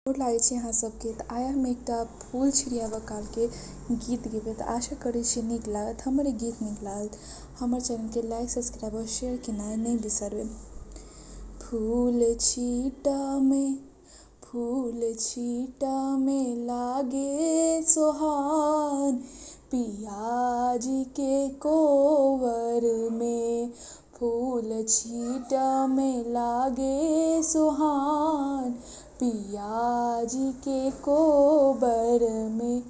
गोर लागै छी अहाँ सबके। आइ हम एकटा फूल छिड़ियावा काल के गीत गेबै तऽ आशा करै छी नीक लागत। हमर ई गीत नीक लागल हमर चैनलके लाइक सब्सक्राइब और शेयर केनाइ नहि बिसरबै। फूल छीटा में लागे सोहान, पियाजी के कोवर में। फूल छीटा में लागे सोहान, पियाजी के कोबर में।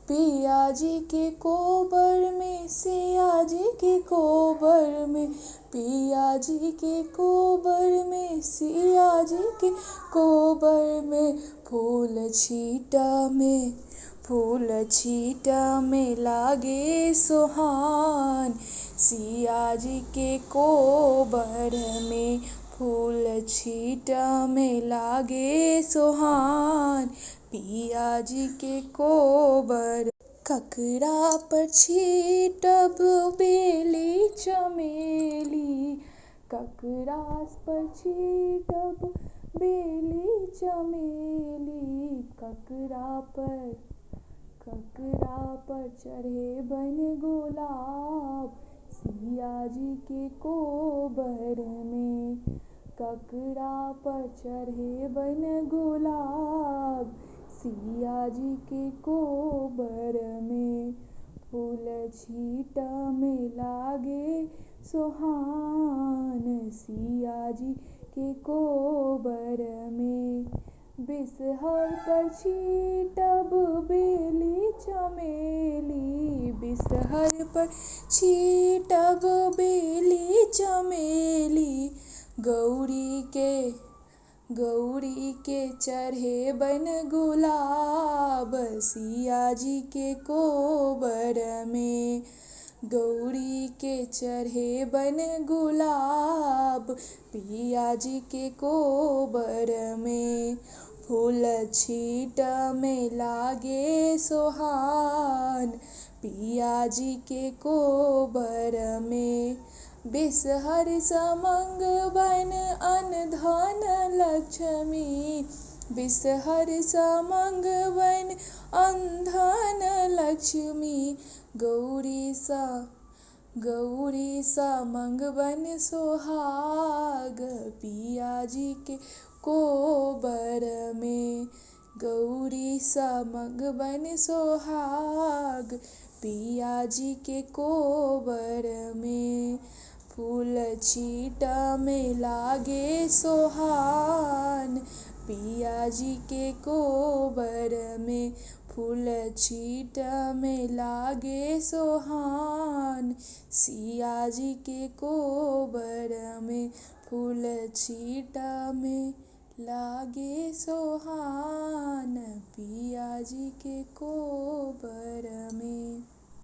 पियाजी के कोबर में, सियाजी के कोबर में। पियाजी के कोबर में, सियाजी के कोबर में। फूल छीटा में लागे सोहान, सियाजी के कोबर में। फूल छीटा में लागे सोहान, पियाजी के कोबर। ककरा पर छीटब बेली चमेली, ककरा पर छीटब बेली चमेली। ककरा पर चढ़ेबन गुलाब, सियाजी के कोबर में। ककरा पर चढ़ेबन गुलाब, सियाजी के कोबर में। फूल छीटा में लागे सोहान, सियाजी के कोबर में। बिसहर पर छीटब बेली चमेली, बिसहर पर छीटब बेली चमेली। गौरी के चढ़ेबन गुलाब, सियाजी के कोबर में। गौरी के चढ़ेबन गुलाब, पियाजी के कोबर में। फूल छीटा में लागे सोहान, पियाजी के कोबर में। बिसहर समंगबन अन धन लक्ष्मी, बिसहर समंगबन अन धन लक्ष्मी। गौरी सा मंगबन सोहाग, पियाजी के कोबर में। गौरी सा मंगबन सोहाग, पियाजी के कोबर में। फूल छीटा में लागे सोहान, पियाजी के कोबर में। फूल छीटा में लागे सोहान, सियाजी के कोबर में। फूल छीटा में लागे सोहान, पियाजी के कोबर